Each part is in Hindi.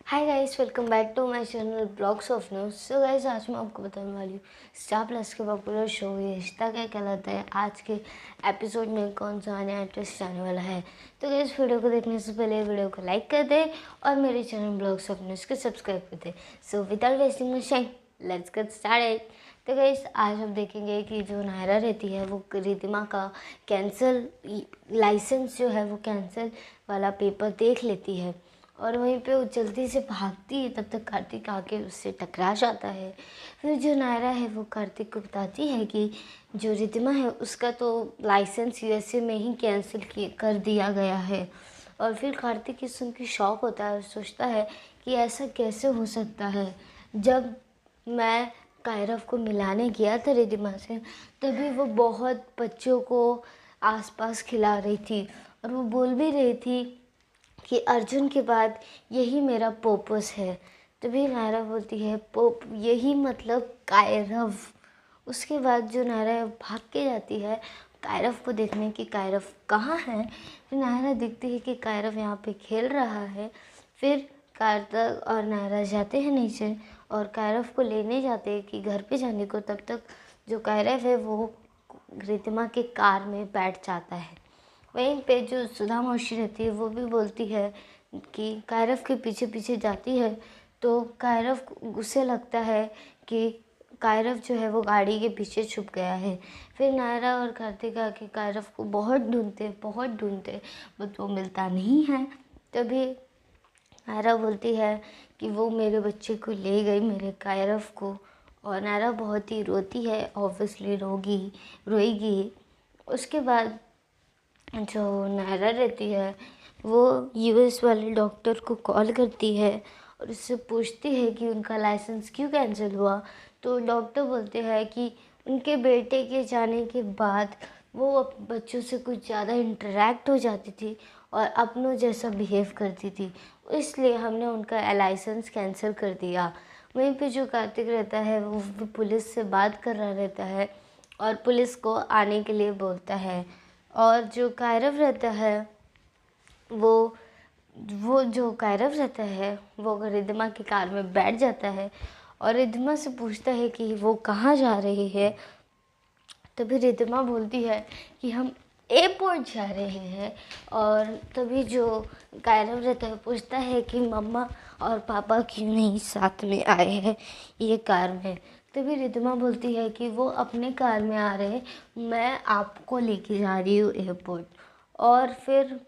Hi guys, welcome back to my channel blogs of news. So guys, आज मैं आपको बताने वाली हूँ स्टार प्लस के पॉपुलर शो ये रिश्ता क्या कहलाता है आज के एपिसोड में कौन सा नया ट्विस्ट आने वाला है। तो गाइस, वीडियो को देखने से पहले वीडियो को लाइक कर दे और मेरे चैनल ब्लॉग्स ऑफ न्यूज़ को सब्सक्राइब कर दे। So without wasting my time, let's get started. तो गाइस, आज हम देखेंगे कि जो नायरा रहती है वो रिद्धिमा का कैंसिल लाइसेंस जो है वो कैंसिल वाला पेपर देख लेती है और वहीं पे वो जल्दी से भागती है। तब तक कार्तिक आके उससे टकरा जाता है। फिर जो नायरा है वो कार्तिक को बताती है कि जो रिद्धिमा है उसका तो लाइसेंस यूएसए में ही कैंसिल कर दिया गया है। और फिर कार्तिक ये सुन के शॉक होता है और सोचता है कि ऐसा कैसे हो सकता है। जब मैं कायरव को मिलाने गया था रिद्धिमा से, तभी वो बहुत बच्चों को आसपास खिला रही थी और वो बोल भी रही थी कि अर्जुन के बाद यही मेरा पर्पस है। तभी नायरा बोलती है पोप यही मतलब कायरव। उसके बाद जो नायरा भाग के जाती है कायरव को देखने की कायरव कहाँ है। फिर नायरा देखती है कि कायरव यहाँ पे खेल रहा है। फिर कार्तिक और नायरा जाते हैं नीचे और कायरव को लेने जाते हैं कि घर पे जाने को। तब तक जो कायरव है वो रिद्धिमा के कार में बैठ जाता है। वहीं पे जो सुधा मौसी रहती है वो भी बोलती है कि कायरव के पीछे पीछे जाती है। तो कायरव को गुस्से लगता है कि कायरव जो है वो गाड़ी के पीछे छुप गया है। फिर नायरा और कार्तिक आके कायरव को बहुत ढूंढते बट वो मिलता नहीं है। तभी नायरा बोलती है कि वो मेरे बच्चे को ले गई, मेरे कायरव को। और नायरा बहुत ही रोती है, ऑब्वियसली रोएगी। उसके बाद जो नायरा रहती है वो यूएस वाले डॉक्टर को कॉल करती है और उससे पूछती है कि उनका लाइसेंस क्यों कैंसिल हुआ। तो डॉक्टर बोलते हैं कि उनके बेटे के जाने के बाद वो बच्चों से कुछ ज़्यादा इंटरेक्ट हो जाती थी और अपनों जैसा बिहेव करती थी, इसलिए हमने उनका लाइसेंस कैंसिल कर दिया। वहीं पे जो कार्तिक रहता है वो भी पुलिस से बात कर रहा रहता है और पुलिस को आने के लिए बोलता है। और जो कायरव रहता है वो जो कायरव रहता है वो रिद्धिमा की कार में बैठ जाता है और रिद्धिमा से पूछता है कि वो कहाँ जा रही है। तभी रिद्धिमा बोलती है कि हम एयरपोर्ट जा रहे हैं। और तभी जो कायरव रहता है पूछता है कि मम्मा और पापा क्यों नहीं साथ में आए हैं ये कार में। तभी रिद्धिमा बोलती है कि वो अपने कार में आ रहे हैं, मैं आपको लेके जा रही हूँ एयरपोर्ट। और फिर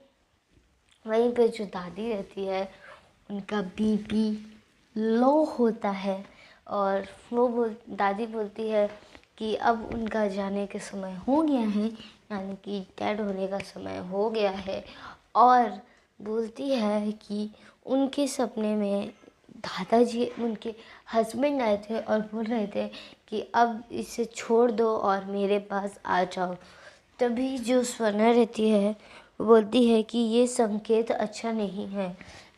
वहीं पे जो दादी रहती है उनका बीपी लो होता है और दादी बोलती है कि अब उनका जाने के समय हो गया है, यानी कि डेड होने का समय हो गया है। और बोलती है कि उनके सपने में दादाजी उनके हस्बैंड आए थे और बोल रहे थे कि अब इसे छोड़ दो और मेरे पास आ जाओ। तभी जो स्वर्णा रहती है वो बोलती है कि ये संकेत अच्छा नहीं है।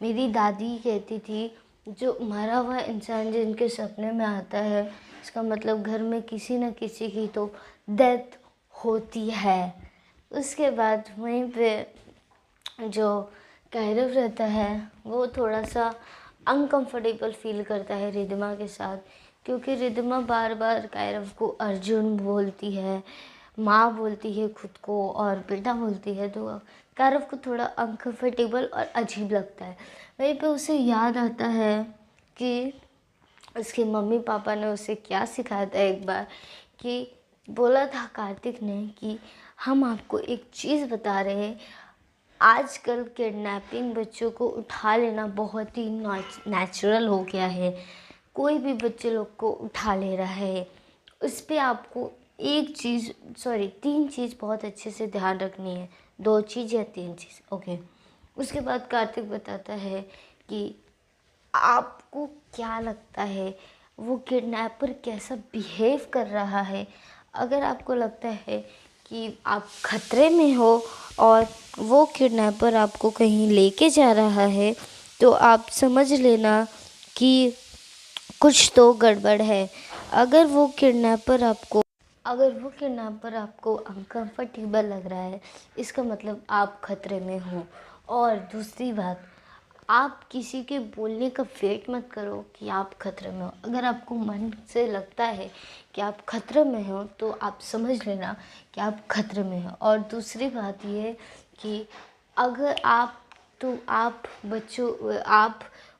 मेरी दादी कहती थी जो मरा हुआ इंसान जिनके सपने में आता है इसका मतलब घर में किसी न किसी की तो डेथ होती है। उसके बाद वहीं पे जो कायरव रहता है वो थोड़ा सा अनकंफर्टेबल फील करता है रिद्धिमा के साथ, क्योंकि रिद्धिमा बार बार कायरव को अर्जुन बोलती है, माँ बोलती है खुद को और बेटा बोलती है। तो कायरव को थोड़ा अनकंफर्टेबल और अजीब लगता है। वहीं पे उसे याद आता है कि उसके मम्मी पापा ने उसे क्या सिखाया था एक बार, कि बोला था कार्तिक ने कि हम आपको एक चीज़ बता रहे हैं, आजकल किडनैपिंग बच्चों को उठा लेना बहुत ही नेचुरल हो गया है। कोई भी बच्चे लोग को उठा ले रहा है। उस पर आपको तीन चीज़ बहुत अच्छे से ध्यान रखनी है। 2 चीज़ या 3 चीज़, ओके। उसके बाद कार्तिक बताता है कि आपको क्या लगता है वो किडनैपर कैसा बिहेव कर रहा है। अगर आपको लगता है कि आप खतरे में हो और वो किडनैपर आपको कहीं लेके जा रहा है तो आप समझ लेना कि कुछ तो गड़बड़ है। अगर वो किडनैपर आपको अनकंफर्टेबल लग रहा है इसका मतलब आप खतरे में हो। और दूसरी बात, आप किसी के बोलने का वेट मत करो कि आप खतरे में हो। अगर आपको मन से लगता है कि आप खतरे में हो तो आप समझ लेना कि आप खतरे में हो। और दूसरी बात ये कि अगर आप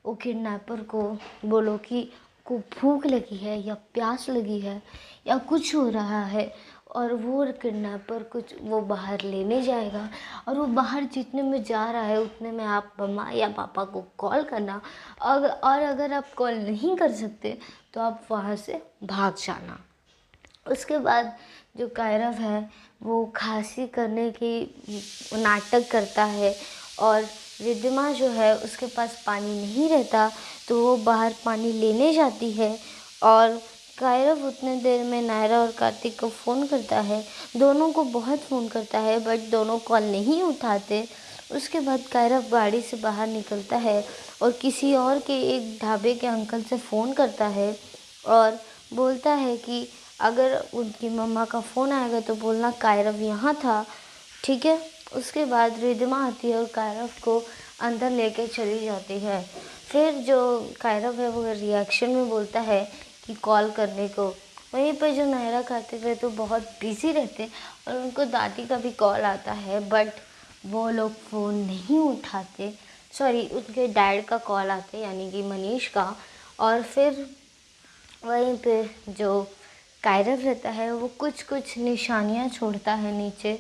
वो किडनैपर को बोलो कि को भूख लगी है या प्यास लगी है या कुछ हो रहा है, और वो किडनैपर कुछ वो बाहर लेने जाएगा, और वो बाहर जितने में जा रहा है उतने में आप मम्मा या पापा को कॉल करना। और अगर आप कॉल नहीं कर सकते तो आप वहाँ से भाग जाना। उसके बाद जो कायरव है वो खांसी करने की नाटक करता है, और रिद्धिमा जो है उसके पास पानी नहीं रहता तो वो बाहर पानी लेने जाती है। और कायरव उतने देर में नायरा और कार्तिक को फ़ोन करता है, दोनों को बहुत फ़ोन करता है बट दोनों कॉल नहीं उठाते। उसके बाद कायरव गाड़ी से बाहर निकलता है और किसी और के एक ढाबे के अंकल से फ़ोन करता है और बोलता है कि अगर उनकी मम्मा का फ़ोन आएगा तो बोलना कायरव यहाँ था, ठीक है। उसके बाद रिद्धिमा आती है और कायरव को अंदर लेके चली जाती है। फिर जो कायरव है वो रिएक्शन में बोलता है कि कॉल करने को। वहीं पर जो नायरा कार्तिक रहते तो बहुत बिजी रहते और उनको दादी का भी कॉल आता है बट वो लोग फ़ोन नहीं उठाते। सॉरी, उनके डैड का कॉल आता है यानी कि मनीष का। और फिर वहीं पे जो कायरव रहता है वो कुछ कुछ निशानियाँ छोड़ता है नीचे,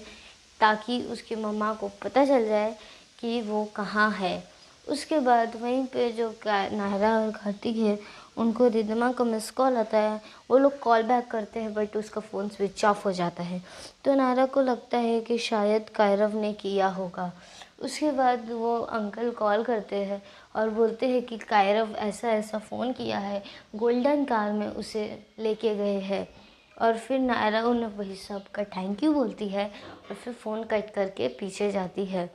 ताकि उसकी मम्मा को पता चल जाए कि वो कहाँ है। उसके बाद वहीं पे जो नायरा और कार्तिक है उनको रिद्धिमा का मिस कॉल आता है। वो लोग कॉल बैक करते हैं बट उसका फ़ोन स्विच ऑफ हो जाता है, तो नायरा को लगता है कि शायद कायरव ने किया होगा। उसके बाद वो अंकल कॉल करते हैं और बोलते हैं कि कायरव ऐसा ऐसा फ़ोन किया है, गोल्डन कार में उसे लेके गए हैं। और फिर नायरा उन्हें वही सब का थैंक यू बोलती है और फिर फ़ोन कट करके पीछे जाती है।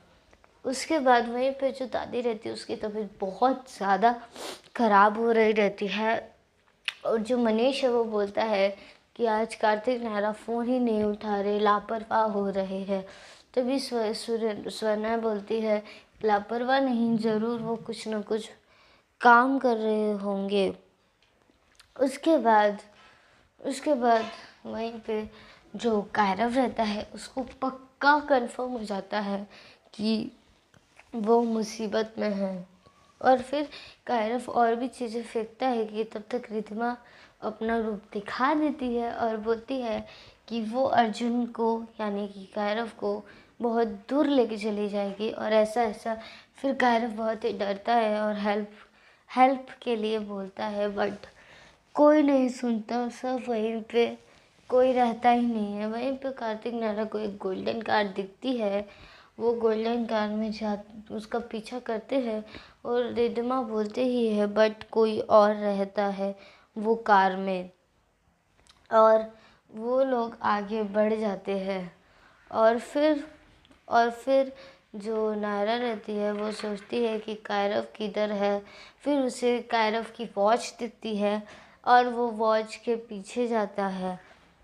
उसके बाद वहीं पे जो दादी रहती है उसकी तबीयत बहुत ज़्यादा ख़राब हो रही रहती है, और जो मनीष है वो बोलता है कि आज कार्तिक नायरा फ़ोन ही नहीं उठा रहे, लापरवाह हो रहे हैं। तभी स्वर्णा बोलती है लापरवाह नहीं, ज़रूर वो कुछ न कुछ काम कर रहे होंगे। उसके बाद वहीं पे जो कायरव रहता है उसको पक्का कंफर्म हो जाता है कि वो मुसीबत में है। और फिर कायरव और भी चीज़ें फेंकता है कि तब तक रिद्धिमा अपना रूप दिखा देती है और बोलती है कि वो अर्जुन को यानी कि कायरव को बहुत दूर लेके चली जाएगी और ऐसा ऐसा। फिर कायरव बहुत ही डरता है और हेल्प के लिए बोलता है बट कोई नहीं सुनता, सब वहीं पे कोई रहता ही नहीं है। वहीं पे कार्तिक नायरा को एक गोल्डन कार दिखती है, वो गोल्डन कार में जा उसका पीछा करते हैं और रिद्धिमा बोलते ही है बट कोई और रहता है वो कार में, और वो लोग आगे बढ़ जाते हैं। और फिर जो नायरा रहती है वो सोचती है कि कायरव किधर है। फिर उसे कायरव की वॉच दिखती है और वो वॉच के पीछे जाता है।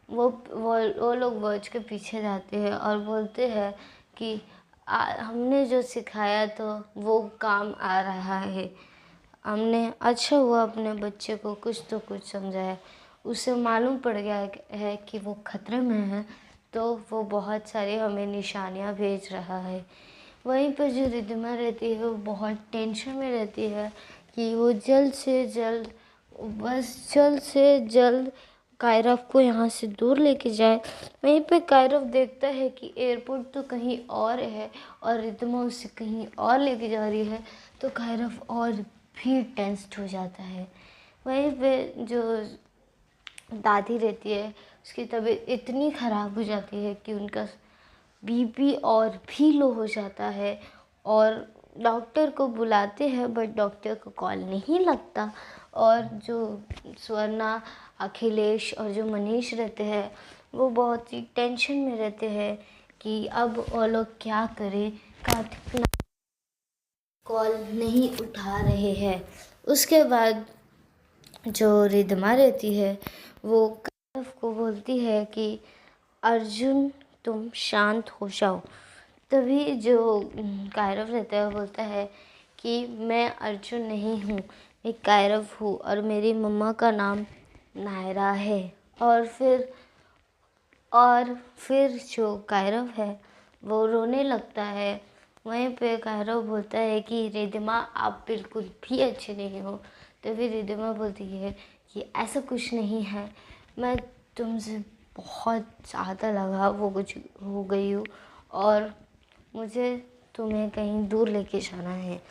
वो लोग वॉच के पीछे जाते हैं और बोलते हैं कि हमने जो सिखाया तो वो काम आ रहा है, हमने अच्छा हुआ अपने बच्चे को कुछ तो कुछ समझाया। उसे मालूम पड़ गया है कि वो खतरे में है, तो वो बहुत सारे हमें निशानियाँ भेज रहा है। वहीं पर जो रिद्धिमा रहती है वो बहुत टेंशन में रहती है कि वो जल्द से जल्द कायरव को यहाँ से दूर लेके जाए। वहीं पे कायरव देखता है कि एयरपोर्ट तो कहीं और है और रिद्धिमा उसे कहीं और लेके जा रही है, तो कायरव और भी टेंस्ड हो जाता है। वहीं पे जो दादी रहती है उसकी तबीयत इतनी ख़राब हो जाती है कि उनका बीपी और भी लो हो जाता है और डॉक्टर को बुलाते हैं बट डॉक्टर को कॉल नहीं लगता। और जो स्वर्णा, अखिलेश और जो मनीष रहते हैं वो बहुत ही टेंशन में रहते हैं कि अब वो लोग क्या करें। कार्तिक कॉल नहीं उठा रहे हैं। उसके बाद जो रिद्धिमा रहती है वो कायरव को बोलती है कि अर्जुन तुम शांत हो जाओ। तभी जो कायरव रहता है वो बोलता है कि मैं अर्जुन नहीं हूँ, मैं कायरव हूँ और मेरी मम्मा का नाम नायरा है। और फिर जो कायरव है वो रोने लगता है। वहीं पे कायरव बोलता है कि रिद्धिमा आप बिल्कुल भी अच्छे नहीं हो। तो फिर रिद्धिमा बोलती है कि ऐसा कुछ नहीं है, मैं तुमसे बहुत ज़्यादा लगाव हो गई हूँ और मुझे तुम्हें कहीं दूर लेके जाना है।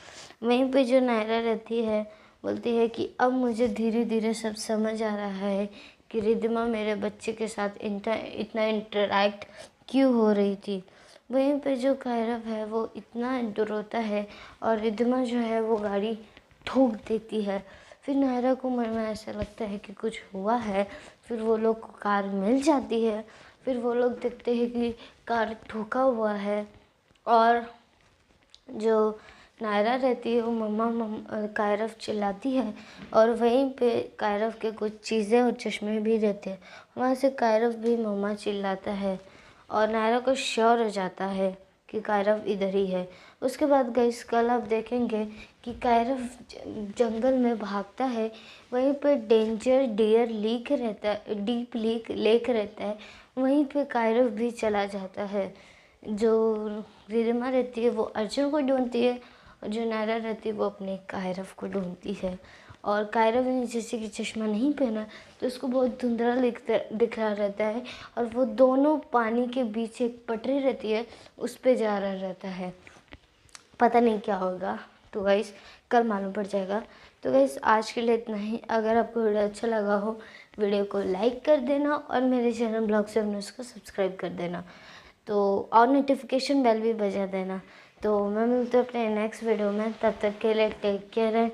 वहीं पे जो नायरा रहती है बोलती है कि अब मुझे धीरे धीरे सब समझ आ रहा है कि रिद्धिमा मेरे बच्चे के साथ इतना इंटरेक्ट क्यों हो रही थी। वहीं पे जो कायरव है वो इतना रोता है और रिद्धिमा जो है वो गाड़ी ठोक देती है। फिर नायरा को मन में ऐसा लगता है कि कुछ हुआ है। फिर वो लोग को कार मिल जाती है। फिर वो लोग देखते हैं कि कार ठोका हुआ है और जो नायरा रहती है वो मम्मा कायरव चिल्लाती है और वहीं पे कायरव के कुछ चीज़ें और चश्मे भी रहते हैं। वहाँ से कायरव भी मम्मा चिल्लाता है और नायरा को श्योर हो जाता है कि कायरव इधर ही है। उसके बाद गाइस कल आप देखेंगे कि कायरव जंगल में भागता है। वहीं पे डेंजर डियर लीक रहता है, डीप लेक रहता है। वहीं पे कायरव भी चला जाता है। जो रिधिमा रहती है वो अर्जुन को ढूंढती है और जो नायरा रहती है वो अपने कायरव को ढूंढती है। और कायरव ने जैसे कि चश्मा नहीं पहना तो उसको बहुत धुंधला दिख रहा रहता है और वो दोनों पानी के बीच एक पटरी रहती है उस पे जा रहा रहता है। पता नहीं क्या होगा, तो गाइस कल मालूम पड़ जाएगा। तो गाइस आज के लिए इतना ही। अगर आपको वीडियो अच्छा लगा हो वीडियो को लाइक कर देना और मेरे चैनल ब्लॉग्स ऑफ न्यूज़ को सब्सक्राइब कर देना, तो और नोटिफिकेशन बेल भी बजा देना। तो मैं मिलती हूँ अपने नेक्स्ट वीडियो में, तब तक के लिए टेक केयर है।